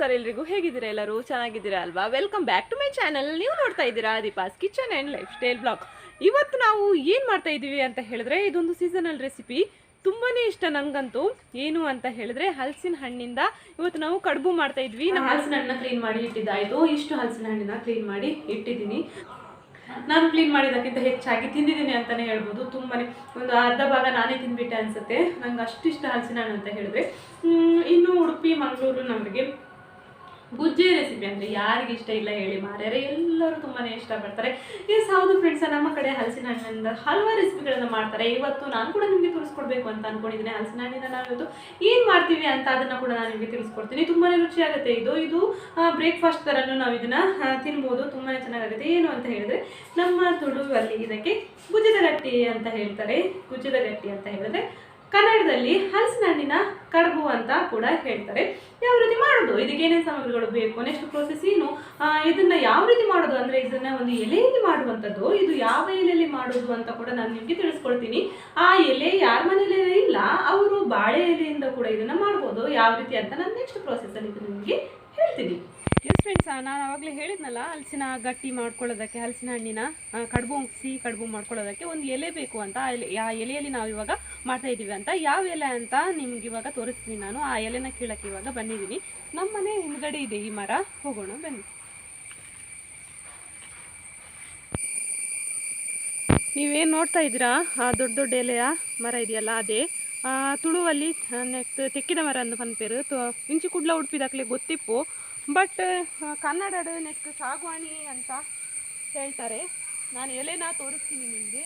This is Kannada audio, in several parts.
ನಮಸ್ಕಾರ ಎಲ್ರಿಗೂ. ಹೇಗಿದ್ದೀರಾ? ಎಲ್ಲರೂ ಚೆನ್ನಾಗಿದ್ದೀರಾ ಅಲ್ವಾ? Welcome back to my channel. ನೀವು ನೋಡ್ತಾ ಇದ್ದೀರಾ Deepa's kitchen and life style blog. ಇವತ್ತು ನಾವು ಏನು ಮಾಡ್ತಾ ಇದ್ದೀವಿ ಅಂತ ಹೇಳಿದ್ರೆ, ಇದೊಂದು ಸೀಸನಲ್ ರೆಸಿಪಿ. ತುಂಬಾ ಇಷ್ಟ ನನಗಂತೂ. ಏನು ಅಂತ ಹೇಳಿದ್ರೆ, ಹಲಸಿನ ಹಣ್ಣಿಂದ ಇವತ್ತು ನಾವು ಕಡುಬು ಮಾಡ್ತಾ ಇದ್ವಿ. ನಾವು ಹಲಸಿನ ಹಣ್ಣನ್ನ ಕ್ಲೀನ್ ಮಾಡಿ ಇಟ್ಟಿದ್ದಾಯಿತು. ಇಷ್ಟು ಹಲಸಿನ ಹಣ್ಣನ್ನ ಕ್ಲೀನ್ ಮಾಡಿ ಇಟ್ಟಿದ್ದೀನಿ. ನಾನು ಕ್ಲೀನ್ ಮಾಡಿದ್ದಕ್ಕಿಂತ ಹೆಚ್ಚಾಗಿ ತಿಂದಿದ್ದೀನಿ ಅಂತಲೇ ಹೇಳ್ಬೋದು. ತುಂಬಾ ಒಂದು ಅರ್ಧ ಭಾಗ ನಾನೇ ತಿಂದ್ಬಿಟ್ಟೆ ಅನಿಸುತ್ತೆ. ನಂಗೆ ಅಷ್ಟಿಷ್ಟ ಹಲಸಿನ ಹಣ್ಣು ಅಂತ ಹೇಳಿದ್ರೆ. ಇನ್ನು ಉಡುಪಿ ಮಂಗಳೂರು ನಮಗೆ ಗುಜ್ಜೆ ರೆಸಿಪಿ ಅಂದರೆ ಯಾರಿಗೆ ಇಷ್ಟ ಇಲ್ಲ ಹೇಳಿ ಮಾರ್ಯಾರೆ, ಎಲ್ಲರೂ ತುಂಬಾ ಇಷ್ಟಪಡ್ತಾರೆ. ಎಸ್ ಹೌದು ಫ್ರೆಂಡ್ಸ್, ನಮ್ಮ ಕಡೆ ಹಲಸಿನ ಹಣ್ಣಿಂದ ಹಲವಾರು ರೆಸಿಪಿಗಳನ್ನು ಮಾಡ್ತಾರೆ. ಇವತ್ತು ನಾನು ಕೂಡ ನಿಮಗೆ ತಿಳಿಸ್ಕೊಡ್ಬೇಕು ಅಂತ ಅಂದ್ಕೊಂಡಿದ್ದೀನಿ. ಹಲಸಿನ ಹಣ್ಣಿಂದ ನಾವು ಇವತ್ತು ಏನು ಮಾಡ್ತೀವಿ ಅಂತ ಅದನ್ನು ಕೂಡ ನಾನು ನಿಮಗೆ ತಿಳಿಸ್ಕೊಡ್ತೀನಿ. ತುಂಬಾ ರುಚಿಯಾಗುತ್ತೆ. ಇದು ಬ್ರೇಕ್ಫಾಸ್ಟ್ ಥರನೂ ನಾವು ಇದನ್ನು ತಿನ್ಬೋದು. ತುಂಬಾ ಚೆನ್ನಾಗಾಗುತ್ತೆ. ಏನು ಅಂತ ಹೇಳಿದ್ರೆ, ನಮ್ಮ ತುಳುವಲ್ಲಿ ಇದಕ್ಕೆ ಗುಜ್ಜದ ಗಟ್ಟಿ ಅಂತ ಹೇಳ್ತಾರೆ. ಗುಜ್ಜದ ಗಟ್ಟಿ ಅಂತ ಹೇಳಿದ್ರೆ ಕನ್ನಡದಲ್ಲಿ ಹಲಸಿನ ಹಣ್ಣಿನ ಕಡುಬು ಅಂತ ಕೂಡ ಹೇಳ್ತಾರೆ. ಯಾವ ರೀತಿ ಮಾಡೋದು, ಇದಕ್ಕೆ ಏನೇನು ಸಾಮಗ್ರಿಗಳು ಬೇಕು, ನೆಕ್ಸ್ಟ್ ಪ್ರೋಸೆಸ್ ಏನು, ಇದನ್ನ ಯಾವ ರೀತಿ ಮಾಡೋದು ಅಂದರೆ ಇದನ್ನ ಒಂದು ಎಲೆಯಲ್ಲಿ ಮಾಡುವಂಥದ್ದು. ಇದು ಯಾವ ಎಲೆಯಲ್ಲಿ ಮಾಡೋದು ಅಂತ ಕೂಡ ನಾನು ನಿಮಗೆ ತಿಳಿಸ್ಕೊಡ್ತೀನಿ. ಆ ಎಲೆ ಯಾರ ಮನೇಲಿ ಇಲ್ಲ ಅವರು ಬಾಳೆ ಎಲೆಯಿಂದ ಕೂಡ ಇದನ್ನ ಮಾಡ್ಬೋದು. ಯಾವ ರೀತಿ ಅಂತ ನಾನು ನೆಕ್ಸ್ಟ್ ಪ್ರೋಸೆಸ್ಸಲ್ಲಿ ನಿಮಗೆ ಹೇಳ್ತೀನಿ. ಎಸ್ ಫ್ರೆಂಡ್ಸ್, ನಾನು ಆವಾಗಲೇ ಹೇಳಿದ್ನಲ್ಲ, ಹಲಸಿನ ಗಟ್ಟಿ ಮಾಡ್ಕೊಳ್ಳೋದಕ್ಕೆ, ಹಲಸಿನ ಹಣ್ಣಿನ ಸಿಹಿ ಕಡುಬು ಮಾಡ್ಕೊಳ್ಳೋದಕ್ಕೆ ಒಂದು ಎಲೆ ಬೇಕು ಅಂತ. ಆ ಎಲೆಯಲ್ಲಿ ನಾವು ಇವಾಗ ಮಾಡ್ತಾ ಇದ್ದೀವಿ ಅಂತ. ಯಾವ ಎಲೆ ಅಂತ ನಿಮ್ಗೆ ಇವಾಗ ತೋರಿಸ್ತೀನಿ ನಾನು. ಆ ಎಲೆನ ಕೀಳಕ್ಕೆ ಇವಾಗ ಬಂದಿದ್ದೀನಿ. ನಮ್ಮ ಮನೆ ಹಿಂದ್ಗಡೆ ಇದೆ ಈ ಮರ. ಹೋಗೋಣ ಬನ್ನಿ. ನೀವೇನು ನೋಡ್ತಾ ಇದ್ದೀರಾ, ಆ ದೊಡ್ಡ ದೊಡ್ಡ ಎಲೆಯ ಮರ ಇದೆಯಲ್ಲ, ಅದೇ ತುಳುವಲ್ಲಿ ನೆಕ್ಸ್ಟ್ ತೆಕ್ಕಿದ ಮರ ಅಂದು ಪನ್ಪೇರು. ಇಂಚಿ ಕುಡ್ಲ ಉಡುಪಿದಾಗಲೇ ಗೊತ್ತಿಪ್ಪು, ಬಟ್ ಕನ್ನಡ ನೆಕ್ಸ್ಟ್ ಸಾಗುವಾಣಿ ಅಂತ ಹೇಳ್ತಾರೆ. ನಾನು ಎಲೆನ ತೋರಿಸ್ತೀನಿ ನಿಮಗೆ.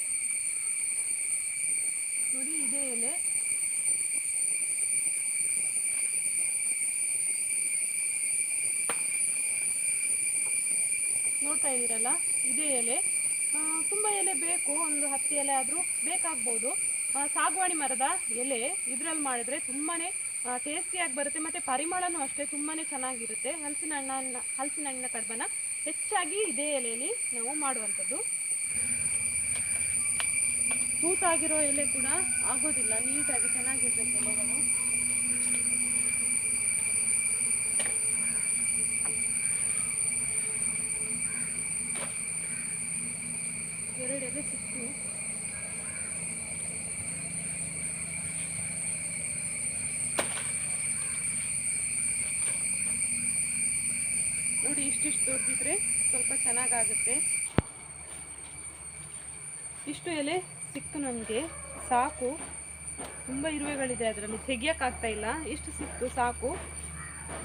ನೋಡಿ, ಇದೇ ಎಲೆ. ನೋಡ್ತಾ ಇದ್ದೀರಲ್ಲ, ಇದೇ ಎಲೆ. ತುಂಬ ಎಲೆ ಬೇಕು, ಒಂದು 10 ಎಲೆ ಆದರೂ ಬೇಕಾಗ್ಬೋದು. ಸಾಗುವಾಣಿ ಮರದ ಎಲೆ ಇದರಲ್ಲಿ ಮಾಡಿದ್ರೆ ತುಂಬಾ ಟೇಸ್ಟಿಯಾಗಿ ಬರುತ್ತೆ, ಮತ್ತು ಪರಿಮಳನೂ ಅಷ್ಟೇ ತುಂಬಾ ಚೆನ್ನಾಗಿರುತ್ತೆ. ಹಲಸಿನ ಹಣ್ಣಿನ ಕಡುಬನ್ನ ಹೆಚ್ಚಾಗಿ ಇದೇ ಎಲೆಯಲ್ಲಿ ನಾವು ಮಾಡುವಂಥದ್ದು. ತೂತಾಗಿರೋ ಎಲೆ ಕೂಡ ಆಗೋದಿಲ್ಲ, ನೀಟಾಗಿ ಚೆನ್ನಾಗಿರ್ತದೆ ಎಲೆಗಳು. ಎರಡು ಎಲೆ ಸಿಕ್ತು. ನೋಡಿ, ಇಷ್ಟಿಷ್ಟು ದೊಡ್ಡಿದ್ರೆ ಸ್ವಲ್ಪ ಚೆನ್ನಾಗಾಗುತ್ತೆ. ಇಷ್ಟು ಎಲೆ ಸಿಕ್ತು ನಮಗೆ, ಸಾಕು. ತುಂಬ ಇರುವೆಗಳಿದೆ ಅದರಲ್ಲಿ, ತೆಗಿಯೋಕ್ಕಾಗ್ತಾ ಇಲ್ಲ. ಇಷ್ಟು ಸಿಕ್ತು, ಸಾಕು.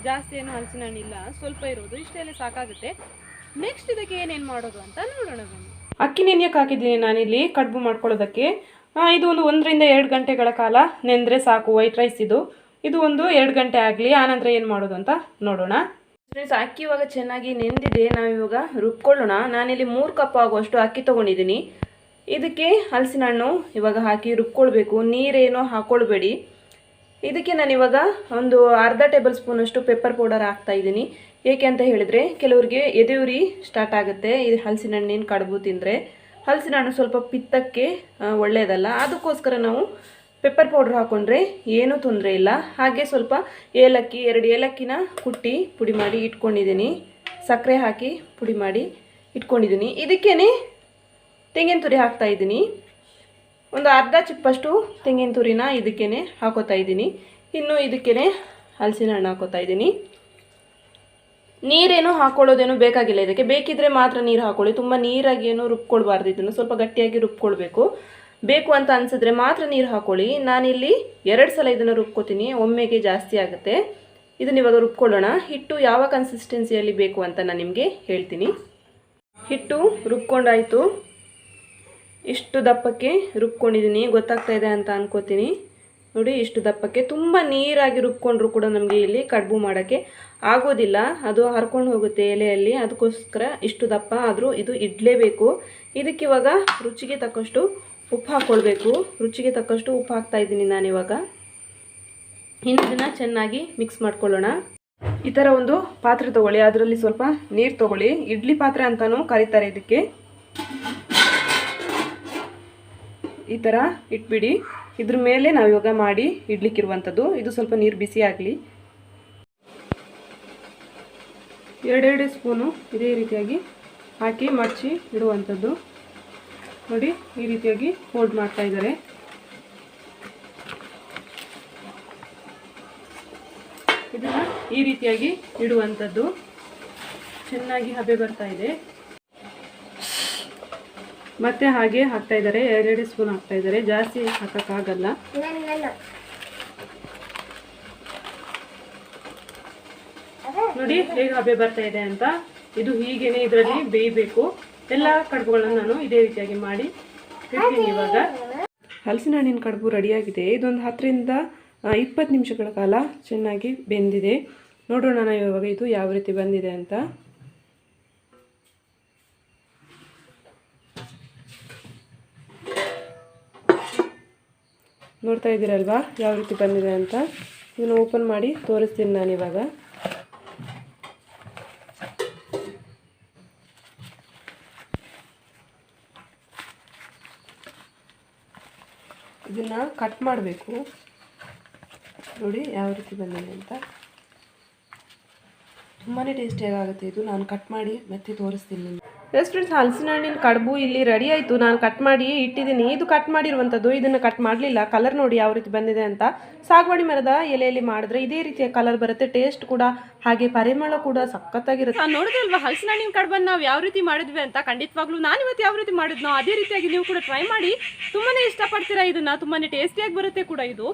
ಜಾಸ್ತಿ ಏನು ಹಲಸಿನ ಹಣ್ಣಿಲ್ಲ, ಸ್ವಲ್ಪ ಇರೋದು. ಇಷ್ಟು ಎಲೆ ಸಾಕಾಗುತ್ತೆ. ನೆಕ್ಸ್ಟ್ ಇದಕ್ಕೆ ಏನೇನು ಮಾಡೋದು ಅಂತ ನೋಡೋಣ ಬನ್ನಿ. ಅಕ್ಕಿ ನೆನೆಯಕ್ಕೆ ಹಾಕಿದ್ದೀನಿ ನಾನಿಲ್ಲಿ ಕಡುಬು ಮಾಡ್ಕೊಳ್ಳೋದಕ್ಕೆ. ಇದು ಒಂದು 1 ರಿಂದ 2 ಗಂಟೆಗಳ ಕಾಲ ನೆಂದರೆ ಸಾಕು. ವೈಟ್ ರೈಸ್ ಇದು ಒಂದು 2 ಗಂಟೆ ಆಗಲಿ. ಆನಂತರ ಏನು ಮಾಡೋದು ಅಂತ ನೋಡೋಣ. ಫ್ರೆಂಡ್ಸ್, ಅಕ್ಕಿ ಇವಾಗ ಚೆನ್ನಾಗಿ ನೆಂದಿದೆ. ನಾವಿವಾಗ ರುಬ್ಕೊಳ್ಳೋಣ. ನಾನಿಲ್ಲಿ 3 ಕಪ್ ಆಗುವಷ್ಟು ಅಕ್ಕಿ ತೊಗೊಂಡಿದ್ದೀನಿ. ಇದಕ್ಕೆ ಹಲಸಿನ ಹಣ್ಣು ಇವಾಗ ಹಾಕಿ ರುಬ್ಕೊಳ್ಬೇಕು. ನೀರೇನೋ ಹಾಕ್ಕೊಳ್ಬೇಡಿ. ಇದಕ್ಕೆ ನಾನಿವಾಗ ಒಂದು ಅರ್ಧ ಟೇಬಲ್ ಸ್ಪೂನಷ್ಟು ಪೆಪ್ಪರ್ ಪೌಡರ್ ಹಾಕ್ತಾಯಿದ್ದೀನಿ. ಏಕೆ ಅಂತ ಹೇಳಿದರೆ, ಕೆಲವರಿಗೆ ಎದೆಯುರಿ ಸ್ಟಾರ್ಟ್ ಆಗುತ್ತೆ ಈ ಹಲಸಿನ ಹಣ್ಣಿನ ಕಡುಬು ತಿಂದರೆ. ಹಲಸಿನ ಹಣ್ಣು ಸ್ವಲ್ಪ ಪಿತ್ತಕ್ಕೆ ಒಳ್ಳೆಯದಲ್ಲ, ಅದಕ್ಕೋಸ್ಕರ ನಾವು ಪೆಪ್ಪರ್ ಪೌಡ್ರ್ ಹಾಕ್ಕೊಂಡ್ರೆ ಏನೂ ತೊಂದರೆ ಇಲ್ಲ. ಹಾಗೆ ಸ್ವಲ್ಪ ಏಲಕ್ಕಿ, 2 ಏಲಕ್ಕಿನ ಕುಟ್ಟಿ ಪುಡಿ ಮಾಡಿ ಇಟ್ಕೊಂಡಿದ್ದೀನಿ. ಸಕ್ಕರೆ ಹಾಕಿ ಪುಡಿ ಮಾಡಿ ಇಟ್ಕೊಂಡಿದ್ದೀನಿ. ಇದಕ್ಕೇ ತೆಂಗಿನ ತುರಿ ಹಾಕ್ತಾಯಿದ್ದೀನಿ. ಒಂದು ಅರ್ಧ ಚಿಪ್ಪಷ್ಟು ತೆಂಗಿನ ತುರಿನ ಇದಕ್ಕೇ ಹಾಕೋತಾ ಇದ್ದೀನಿ. ಇನ್ನು ಇದಕ್ಕೇ ಹಲಸಿನ ಹಣ್ಣು ಹಾಕೋತಾ ಇದ್ದೀನಿ. ನೀರೇನು ಹಾಕ್ಕೊಳ್ಳೋದೇನು ಬೇಕಾಗಿಲ್ಲ. ಇದಕ್ಕೆ ಬೇಕಿದ್ರೆ ಮಾತ್ರ ನೀರು ಹಾಕ್ಕೊಳ್ಳಿ. ತುಂಬ ನೀರಾಗಿ ಏನು ರುಬ್ಕೊಳ್ಬಾರ್ದು. ಇದನ್ನು ಸ್ವಲ್ಪ ಗಟ್ಟಿಯಾಗಿ ರುಬ್ಕೊಳ್ಬೇಕು. ಬೇಕು ಅಂತ ಅನಿಸಿದ್ರೆ ಮಾತ್ರ ನೀರು ಹಾಕ್ಕೊಳ್ಳಿ. ನಾನಿಲ್ಲಿ 2 ಸಲ ಇದನ್ನು ರುಬ್ಕೋತೀನಿ, ಒಮ್ಮೆಗೆ ಜಾಸ್ತಿ ಆಗುತ್ತೆ. ಇದನ್ನ ಇವಾಗ ರುಬ್ಕೊಳ್ಳೋಣ. ಹಿಟ್ಟು ಯಾವ ಕನ್ಸಿಸ್ಟೆನ್ಸಿಯಲ್ಲಿ ಬೇಕು ಅಂತ ನಾನು ನಿಮಗೆ ಹೇಳ್ತೀನಿ. ಹಿಟ್ಟು ರುಬ್ಕೊಂಡಾಯಿತು. ಇಷ್ಟು ದಪ್ಪಕ್ಕೆ ರುಬ್ಕೊಂಡಿದ್ದೀನಿ, ಗೊತ್ತಾಗ್ತಾ ಇದೆ ಅಂತ ಅನ್ಕೋತೀನಿ. ನೋಡಿ, ಇಷ್ಟು ದಪ್ಪಕ್ಕೆ. ತುಂಬ ನೀರಾಗಿ ರುಬ್ಕೊಂಡ್ರೂ ಕೂಡ ನಮಗೆ ಇಲ್ಲಿ ಕಡುಬು ಮಾಡೋಕ್ಕೆ ಆಗೋದಿಲ್ಲ, ಅದು ಹರ್ಕೊಂಡು ಹೋಗುತ್ತೆ ಎಲೆಯಲ್ಲಿ. ಅದಕ್ಕೋಸ್ಕರ ಇಷ್ಟು ದಪ್ಪ ಆದರೂ ಇದು ಇಡಲೇಬೇಕು. ಇದಕ್ಕಿವಾಗ ರುಚಿಗೆ ತಕ್ಕಷ್ಟು ಉಪ್ಪು ಹಾಕ್ಕೊಳ್ಬೇಕು. ರುಚಿಗೆ ತಕ್ಕಷ್ಟು ಉಪ್ಪು ಹಾಕ್ತಾಯಿದ್ದೀನಿ ನಾನಿವಾಗ. ಇನ್ನು ಇದನ್ನು ಚೆನ್ನಾಗಿ ಮಿಕ್ಸ್ ಮಾಡ್ಕೊಳ್ಳೋಣ. ಈ ಥರ ಒಂದು ಪಾತ್ರೆ ತೊಗೊಳ್ಳಿ, ಅದರಲ್ಲಿ ಸ್ವಲ್ಪ ನೀರು ತೊಗೊಳ್ಳಿ. ಇಡ್ಲಿ ಪಾತ್ರೆ ಅಂತಲೂ ಕರೀತಾರೆ ಇದಕ್ಕೆ. ಈ ಥರ ಇಟ್ಬಿಡಿ. ಇದ್ರ ಮೇಲೆ ನಾವು ಇವಾಗ ಮಾಡಿ ಇಡ್ಲಿಕ್ಕಿರುವಂಥದ್ದು. ಇದು ಸ್ವಲ್ಪ ನೀರು ಬಿಸಿ ಆಗಲಿ. ಎರಡೆರಡು ಸ್ಪೂನು ಇದೇ ರೀತಿಯಾಗಿ ಹಾಕಿ ಮಡಚಿ ಇಡುವಂಥದ್ದು. ನೋಡಿ ಈ ರೀತಿಯಾಗಿ ಫೋಲ್ಡ್ ಮಾಡ್ತಾ ಇದ್ದಾರೆ. ಇದನ್ನು ಈ ರೀತಿಯಾಗಿ ಇಡುವಂಥದ್ದು. ಚೆನ್ನಾಗಿ ಹಬೆ ಬರ್ತಾ ಇದೆ. ಮತ್ತೆ ಹಾಗೆ ಹಾಕ್ತಾ ಇದ್ದಾರೆ, ಎರಡೆರಡು ಸ್ಪೂನ್ ಹಾಕ್ತಾ ಇದ್ದಾರೆ, ಜಾಸ್ತಿ ಹಾಕೋಕ್ಕಾಗಲ್ಲ. ನೋಡಿ ಹೇಗೆ ಹಬೆ ಬರ್ತಾ ಇದೆ ಅಂತ. ಇದು ಹೀಗೇನೆ ಇದರಲ್ಲಿ ಬೇಯಬೇಕು. ಎಲ್ಲ ಕಡುಬುಗಳನ್ನು ನಾನು ಇದೇ ರೀತಿಯಾಗಿ ಮಾಡಿ ಇಡ್ತೀನಿ. ಇವಾಗ ಹಲಸಿನ ಹಣ್ಣಿನ ಕಡುಬು ರೆಡಿಯಾಗಿದೆ. ಇದೊಂದು 10ರಿಂದ 20 ನಿಮಿಷಗಳ ಕಾಲ ಚೆನ್ನಾಗಿ ಬೆಂದಿದೆ. ನೋಡೋಣ ನಾವು ಇವಾಗ ಇದು ಯಾವ ರೀತಿ ಬಂದಿದೆ ಅಂತ. ನೋಡ್ತಾ ಇದ್ದೀರಲ್ವಾ ಯಾವ ರೀತಿ ಬಂದಿದೆ ಅಂತ. ಇದನ್ನು ಓಪನ್ ಮಾಡಿ ತೋರಿಸ್ತೀನಿ ನಾನು ಇವಾಗ. ಇದನ್ನು ಕಟ್ ಮಾಡಬೇಕು. ನೋಡಿ ಯಾವ ರೀತಿ ಬಂದಿದೆ ಅಂತ. ತುಂಬಾ ಟೇಸ್ಟಿಯಾಗುತ್ತೆ ಇದು. ನಾನು ಕಟ್ ಮಾಡಿ ಮತ್ತೆ ತೋರಿಸ್ತೀನಿ. ಎಸ್ ಫ್ರೆಂಡ್ಸ್, ಹಲಸಿನ ಹಣ್ಣಿನ ಕಡುಬು ಇಲ್ಲಿ ರೆಡಿ ಆಯಿತು. ನಾನು ಕಟ್ ಮಾಡಿ ಇಟ್ಟಿದ್ದೀನಿ. ಇದು ಕಟ್ ಮಾಡಿರುವಂಥದ್ದು. ಇದನ್ನು ಕಟ್ ಮಾಡಲಿಲ್ಲ. ಕಲರ್ ನೋಡಿ ಯಾವ ರೀತಿ ಬಂದಿದೆ ಅಂತ. ಸಾಗುವಾಡಿ ಮರದ ಎಲೆಯಲ್ಲಿ ಮಾಡಿದ್ರೆ ಇದೇ ರೀತಿಯ ಕಲರ್ ಬರುತ್ತೆ. ಟೇಸ್ಟ್ ಕೂಡ ಹಾಗೆ ಪರಿಮಳ ಕೂಡ ಸಖತ್ತಾಗಿರುತ್ತೆ. ನೋಡಿದ್ರಲ್ವಾ ಹಲಸಿನ ಹಣ್ಣಿನ ಕಡುಬನ್ನು ನಾವು ಯಾವ ರೀತಿ ಮಾಡಿದ್ವಿ ಅಂತ. ಖಂಡಿತವಾಗ್ಲೂ ನಾನು ಇವತ್ತು ಯಾವ ರೀತಿ ಮಾಡಿದ್ನೋ ಅದೇ ರೀತಿಯಾಗಿ ನೀವು ಕೂಡ ಟ್ರೈ ಮಾಡಿ. ತುಂಬಾ ಇಷ್ಟಪಡ್ತೀರಾ ಇದನ್ನು. ತುಂಬಾ ಟೇಸ್ಟಿಯಾಗಿ ಬರುತ್ತೆ ಕೂಡ ಇದು.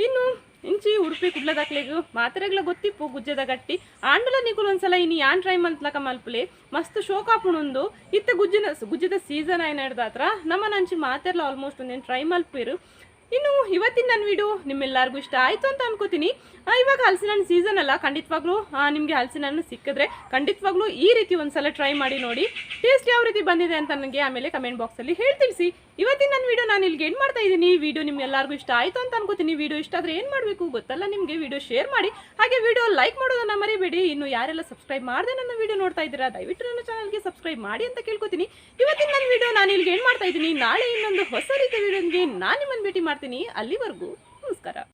ಇನ್ನು ಇಂಚಿ ಉಡುಪಿ ಕುಡ್ಲದಾಕ್ಲೆಗು ಮಾತ್ರೆಗಳ ಗೊತ್ತಿಪ್ಪು ಗುಜ್ಜದ ಗಟ್ಟಿ ಆಂಡುಲ ನಿಗುಲು ಒಂದ್ಸಲ ಇನ್ನು ಯಾನ್ ಟ್ರೈ ಮಂತ್ಲಕ ಮಲ್ಪಲೆ ಮಸ್ತ್ ಶೋಕಾಪುಣೊಂದು ಇತ್ತ ಗುಜ್ಜದ ಸೀಸನ್ ಏನು ಹಿಡ್ದಾತ್ರ ನಮ್ಮ ನಂಚಿ ಮಾತೆರ್ಲ ಆಲ್ಮೋಸ್ಟ್ ಒಂದೇನು ಟ್ರೈ ಮಲ್ಪಿರು. ಇನ್ನು ಇವತ್ತಿನ ನನ್ನ ವಿಡಿಯೋ ನಿಮ್ಮೆಲ್ಲರಿಗೂ ಇಷ್ಟ ಆಯಿತು ಅಂತ ಅನ್ಕೋತೀನಿ. ಇವಾಗ ಹಲಸಿನ ಹಣ್ಣು ಸೀಸನ್ ಅಲ್ಲ, ಖಂಡಿತವಾಗ್ಲೂ ನಿಮಗೆ ಹಲಸಿನ ಹಣ್ಣು ಸಿಕ್ಕಿದ್ರೆ ಖಂಡಿತವಾಗ್ಲೂ ಈ ರೀತಿ ಒಂದ್ಸಲ ಟ್ರೈ ಮಾಡಿ ನೋಡಿ. ಟೇಸ್ಟ್ ಯಾವ ರೀತಿ ಬಂದಿದೆ ಅಂತ ನನಗೆ ಆಮೇಲೆ ಕಮೆಂಟ್ ಬಾಕ್ಸಲ್ಲಿ ಹೇಳ್ತಿಳಿಸಿ. ಇವತ್ತಿನ ನನ್ನ ವಿಡಿಯೋ ನಾನು ಇಲ್ಲಿಗೆ ಎಂಡ್ ಮಾಡ್ತಾ ಇದ್ದೀನಿ. ವಿಡಿಯೋ ನಿಮ್ಗೆಲ್ಲರಿಗೂ ಇಷ್ಟ ಆಯಿತು ಅಂತ ಅನ್ಕೋತೀನಿ. ವಿಡಿಯೋ ಇಷ್ಟ ಆದರೆ ಏನು ಮಾಡಬೇಕು ಗೊತ್ತಲ್ಲ ನಿಮಗೆ. ವಿಡಿಯೋ ಶೇರ್ ಮಾಡಿ, ಹಾಗೆ ವಿಡಿಯೋ ಲೈಕ್ ಮಾಡೋದನ್ನು ಮರಿಬೇಡಿ. ಇನ್ನು ಯಾರೆಲ್ಲ ಸಬ್ಸ್ಕ್ರೈಬ್ ಮಾಡದೆ ನನ್ನ ವಿಡಿಯೋ ನೋಡ್ತಾ ಇದ್ದೀರಾ ದಯವಿಟ್ಟು ನನ್ನ ಚಾನಲ್ಗೆ ಸಬ್ಸ್ಕ್ರೈಬ್ ಮಾಡಿ ಅಂತ ಕೇಳ್ಕೊತೀನಿ. ಇವತ್ತಿನ ನನ್ನ ವಿಡಿಯೋ ನಾನು ಇಲ್ಲಿಗೆ ಎಂಡ್ ಮಾಡ್ತಾ ಇದ್ದೀನಿ. ನಾಳೆ ಇನ್ನೊಂದು ಹೊಸ ರೀತಿಯ ವಿಡಿಯೋಗೆ ನಾನು ನಿಮ್ಮನ್ನು ಭೇಟಿ ಮಾಡ್ತೀನಿ. ಅಲ್ಲಿವರೆಗೂ ನಮಸ್ಕಾರ.